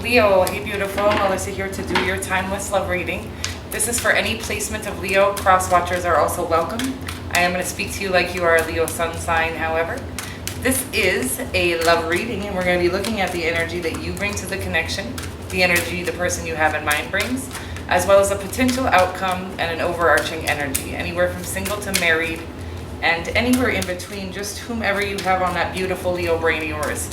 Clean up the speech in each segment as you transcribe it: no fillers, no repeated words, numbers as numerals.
Leo, hey beautiful, Melissa here to do your timeless love reading. This is for any placement of Leo. Cross watchers are also welcome. I am going to speak to you like you are a Leo sun sign, however. This is a love reading, and we're going to be looking at the energy that you bring to the connection, the energy the person you have in mind brings, as well as a potential outcome and an overarching energy, anywhere from single to married, and anywhere in between, just whomever you have on that beautiful Leo brain of yours.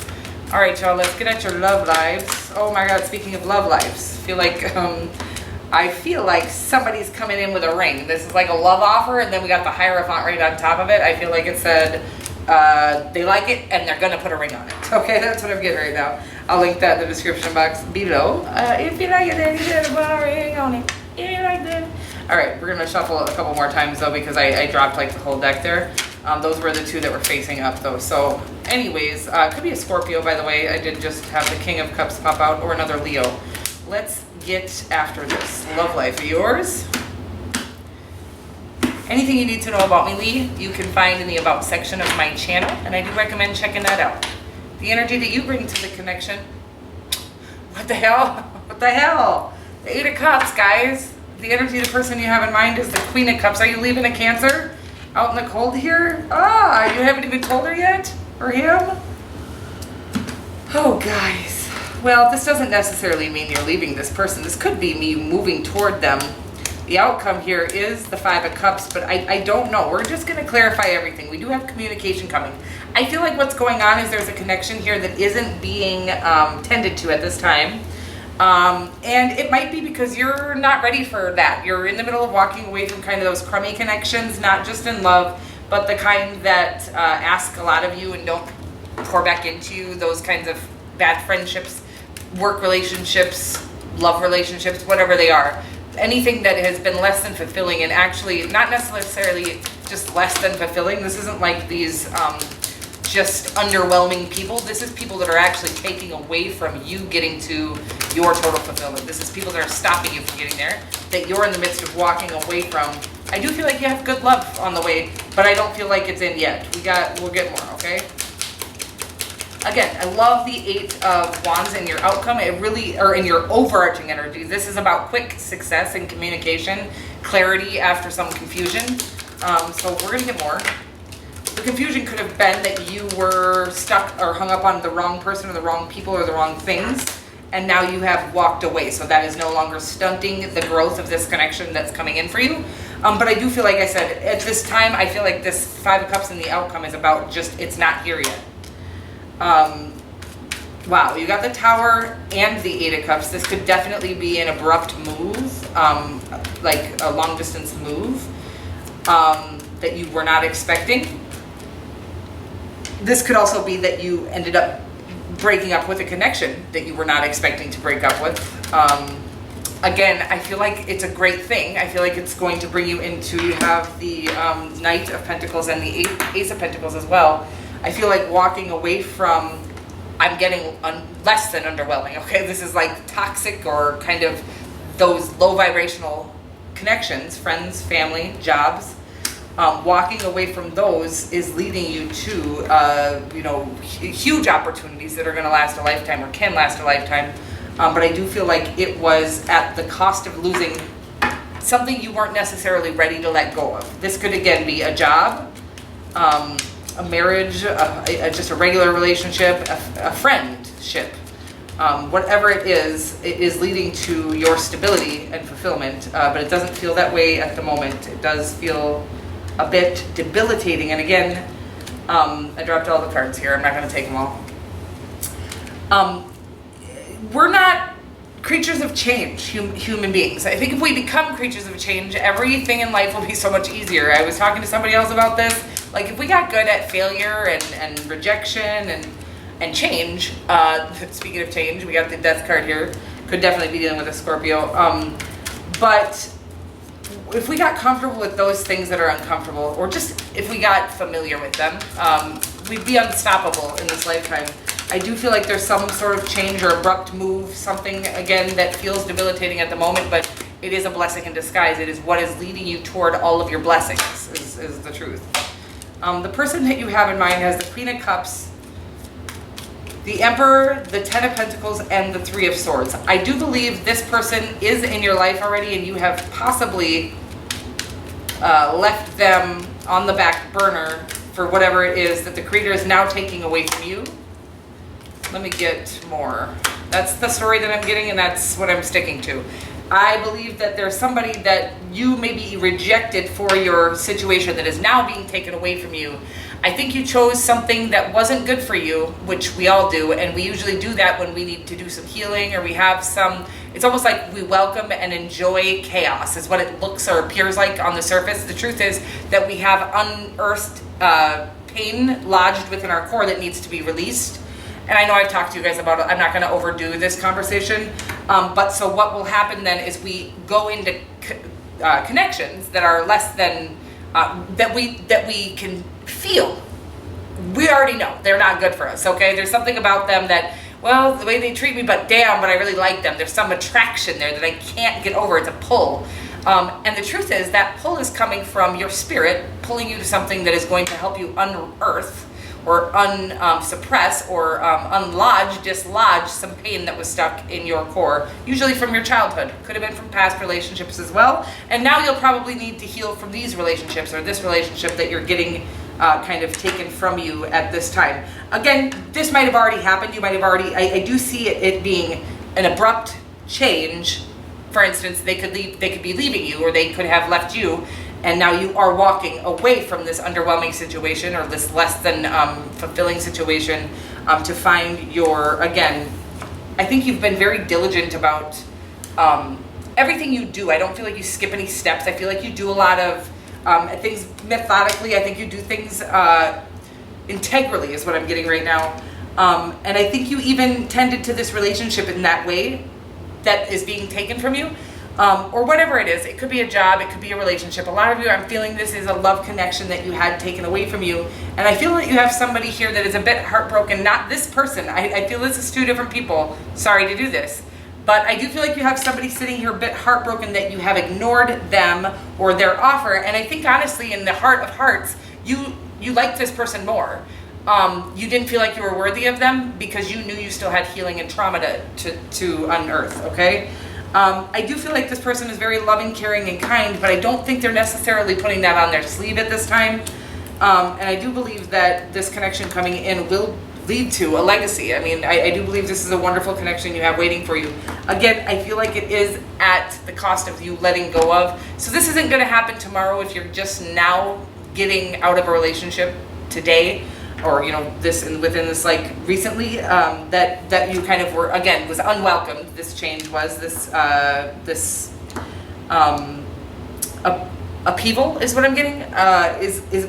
All right, y'all, let's get at your love lives. Oh my God, speaking of love lives, I feel like somebody's coming in with a ring. This is like a love offer, and then we got the Hierophant right on top of it. I feel like it said they like it and they're gonna put a ring on it. Okay, that's what I'm getting right now. I'll link that in the description box below. If you like it, then you should put a ring on it. If you like that. All right, we're gonna shuffle a couple more times though, because I dropped like the whole deck there. Those were the two that were facing up though. So anyways, could be a Scorpio, by the way. I did just have the King of Cups pop out, or another Leo. Let's get after this. Love life of yours. Anything you need to know about me, Lee, you can find in the About section of my channel, and I do recommend checking that out. The energy that you bring to the connection. What the hell? What the hell? The Eight of Cups, guys. The energy of the person you have in mind is the Queen of Cups. Are you leaving a Cancer out in the cold here? Ah, you haven't even told her yet? Or him? Oh, guys. Well, this doesn't necessarily mean you're leaving this person. This could be me moving toward them. The outcome here is the Five of Cups, but I don't know. We're just going to clarify everything. We do have communication coming. I feel like what's going on is there's a connection here that isn't being tended to at this time. And it might be because you're not ready for that. You're in the middle of walking away from kind of those crummy connections, not just in love, but the kind that ask a lot of you and don't pour back into you, those kinds of bad friendships, work relationships, love relationships, whatever they are. Anything that has been less than fulfilling, and actually not necessarily just less than fulfilling. This isn't like these just underwhelming people. This is people that are actually taking away from you getting to your total fulfillment. This is people that are stopping you from getting there, that you're in the midst of walking away from. I do feel like you have good love on the way, but I don't feel like it's in yet. We'll get more, okay? Again, I love the Eight of Wands in your outcome. It really, or in your overarching energy. This is about quick success and communication, clarity after some confusion. So we're gonna get more. The confusion could have been that you were stuck or hung up on the wrong person or the wrong people or the wrong things, and now you have walked away. So that is no longer stunting the growth of this connection that's coming in for you. But I do feel like I said, at this time, I feel like this Five of Cups in the outcome is about just, it's not here yet. Wow, you got the Tower and the Eight of Cups. This could definitely be an abrupt move, like a long distance move that you were not expecting. This could also be that you ended up breaking up with a connection that you were not expecting to break up with. Again, I feel like it's a great thing. I feel like it's going to bring you into, you have the Knight of Pentacles and the Ace of Pentacles as well. I feel like walking away from, I'm getting less than underwhelming, okay? This is like toxic or kind of those low vibrational connections, friends, family, jobs. Walking away from those is leading you to, huge opportunities that are gonna last a lifetime or can last a lifetime. But I do feel like it was at the cost of losing something you weren't necessarily ready to let go of. This could again be a job, a marriage, just a regular relationship, a friendship, whatever it is leading to your stability and fulfillment, but it doesn't feel that way at the moment. It does feel a bit debilitating, and again, I dropped all the cards here. I'm not going to take them all. We're not creatures of change, human beings. I think if we become creatures of change, everything in life will be so much easier. I was talking to somebody else about this. Like if we got good at failure and rejection and change, speaking of change, we got the Death card here. Could definitely be dealing with a Scorpio. But if we got comfortable with those things that are uncomfortable, or just if we got familiar with them, we'd be unstoppable in this lifetime. I do feel like there's some sort of change or abrupt move, something, again, that feels debilitating at the moment, but it is a blessing in disguise. It is what is leading you toward all of your blessings, is the truth. The person that you have in mind has the Queen of Cups, the Emperor, the Ten of Pentacles, and the Three of Swords. I do believe this person is in your life already, and you have possibly left them on the back burner for whatever it is that the Creator is now taking away from you. Let me get more. That's the story that I'm getting, and that's what I'm sticking to. I believe that there's somebody that you maybe rejected for your situation that is now being taken away from you. I think you chose something that wasn't good for you, which we all do, and we usually do that when we need to do some healing, or we have some, it's almost like we welcome and enjoy chaos is what it looks or appears like on the surface. The truth is that we have unearthed pain lodged within our core that needs to be released. And I know I've talked to you guys about it. I'm not going to overdo this conversation. But so what will happen then is we go into connections that are less than, that we can feel. We already know they're not good for us, okay? There's something about them that, well, the way they treat me, but damn, but I really like them. There's some attraction there that I can't get over. It's a pull. And the truth is that pull is coming from your spirit pulling you to something that is going to help you unearth or unsuppress or dislodge some pain that was stuck in your core, usually from your childhood. Could have been from past relationships as well. And now you'll probably need to heal from these relationships or this relationship that you're getting kind of taken from you at this time. Again, this might have already happened. You might have already, I do see it being an abrupt change. For instance, they could be leaving you, or they could have left you, and now you are walking away from this underwhelming situation or this less than fulfilling situation to find your, again, I think you've been very diligent about everything you do. I don't feel like you skip any steps. I feel like you do a lot of things methodically. I think you do things integrally is what I'm getting right now. And I think you even tended to this relationship in that way that is being taken from you. Or whatever it is. It could be a job, it could be a relationship. A lot of you, I'm feeling this is a love connection that you had taken away from you. And I feel that you have somebody here that is a bit heartbroken. Not this person. I feel this is two different people. Sorry to do this. But I do feel like you have somebody sitting here a bit heartbroken that you have ignored them or their offer. And I think honestly, in the heart of hearts, you like this person more. You didn't feel like you were worthy of them because you knew you still had healing and trauma to unearth, okay? I do feel like this person is very loving, caring, and kind, but I don't think they're necessarily putting that on their sleeve at this time. And I do believe that this connection coming in will lead to a legacy. I mean, I do believe this is a wonderful connection you have waiting for you. Again, I feel like it is at the cost of you letting go of. So this isn't going to happen tomorrow if you're just now getting out of a relationship today. Or within this like recently that you kind of were, again, was unwelcomed. This change was this upheaval is what I'm getting.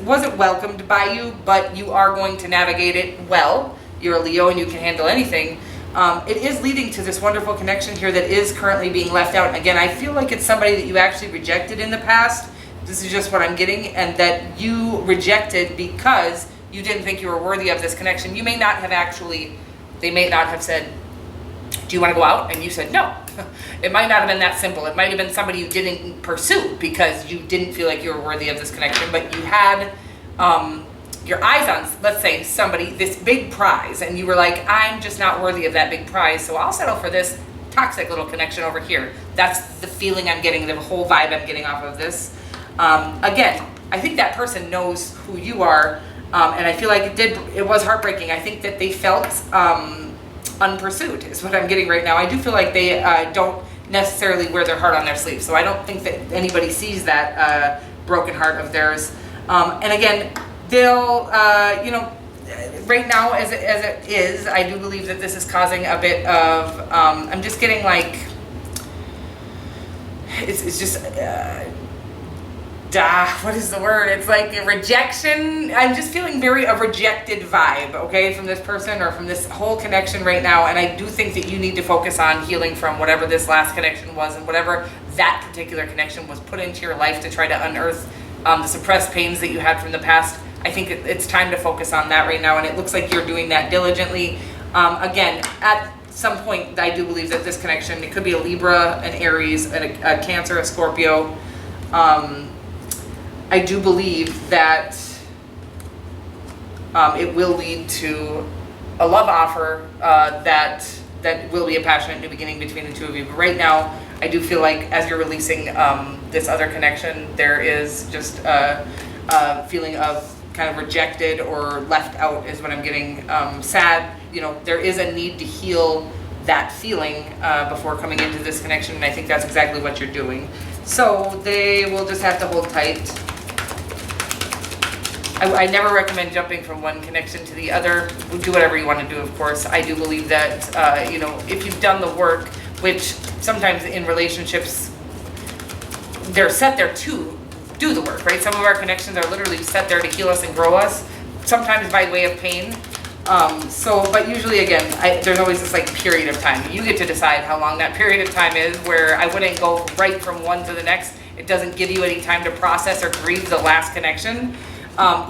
Wasn't welcomed by you, but you are going to navigate it well. You're a Leo and you can handle anything. It is leading to this wonderful connection here that is currently being left out. And again, I feel like it's somebody that you actually rejected in the past. This is just what I'm getting, and that you rejected because you didn't think you were worthy of this connection. You may not have actually, they may not have said, do you want to go out? And you said no. It might not have been that simple. It might have been somebody you didn't pursue because you didn't feel like you were worthy of this connection, but you had your eyes on, let's say, somebody, this big prize, and you were like, I'm just not worthy of that big prize, so I'll settle for this toxic little connection over here. That's the feeling I'm getting, the whole vibe I'm getting off of this. Again, I think that person knows who you are. And I feel like it was heartbreaking. I think that they felt unpursued is what I'm getting right now. I do feel like they don't necessarily wear their heart on their sleeve. So I don't think that anybody sees that broken heart of theirs. And again, they'll, right now as it is, I do believe that this is causing a bit of, I'm just getting like, it's just, what is the word? It's like a rejection. I'm just feeling a rejected vibe, okay, from this person or from this whole connection right now. And I do think that you need to focus on healing from whatever this last connection was and whatever that particular connection was put into your life to try to unearth the suppressed pains that you had from the past. I think it's time to focus on that right now. And it looks like you're doing that diligently. Again, at some point, I do believe that this connection, it could be a Libra, an Aries, a Cancer, a Scorpio. I do believe that it will lead to a love offer that will be a passionate new beginning between the two of you. But right now, I do feel like as you're releasing this other connection, there is just a feeling of kind of rejected or left out is what I'm getting. Sad, there is a need to heal that feeling before coming into this connection, and I think that's exactly what you're doing. So they will just have to hold tight. I never recommend jumping from one connection to the other. Do whatever you want to do, of course. I do believe that, if you've done the work, which sometimes in relationships, they're set there to do the work, right? Some of our connections are literally set there to heal us and grow us, sometimes by way of pain. But usually, again, there's always this period of time. You get to decide how long that period of time is, where I wouldn't go right from one to the next. It doesn't give you any time to process or grieve the last connection.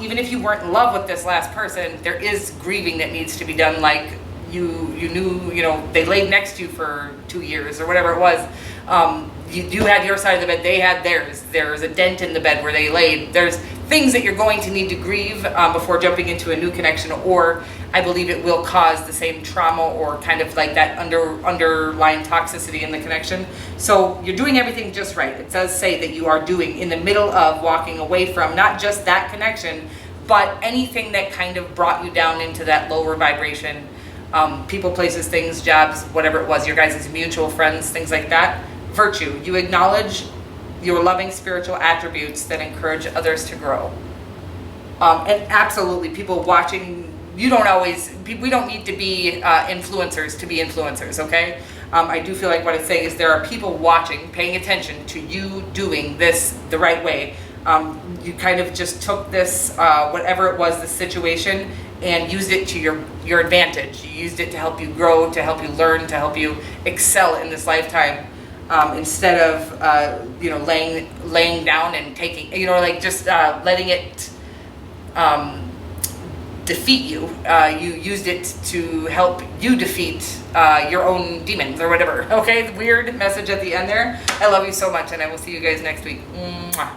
Even if you weren't in love with this last person, there is grieving that needs to be done. Like you knew, they laid next to you for 2 years or whatever it was. You had your side of the bed, they had theirs. There's a dent in the bed where they laid. There's things that you're going to need to grieve before jumping into a new connection, or I believe it will cause the same trauma or kind of like that underlying toxicity in the connection. So you're doing everything just right. It does say that you are doing in the middle of walking away from not just that connection, but anything that kind of brought you down into that lower vibration. People, places, things, jobs, whatever it was, your guys' mutual friends, things like that. Virtue. You acknowledge your loving spiritual attributes that encourage others to grow. And absolutely, people watching, we don't need to be influencers to be influencers, okay? I do feel like what it's saying is there are people watching, paying attention to you doing this the right way. You kind of just took this, whatever it was, the situation, and used it to your advantage. You used it to help you grow, to help you learn, to help you excel in this lifetime. Instead of laying down and taking, just letting it defeat you. You used it to help you defeat your own demons or whatever. Okay, weird message at the end there. I love you so much, and I will see you guys next week. Mwah.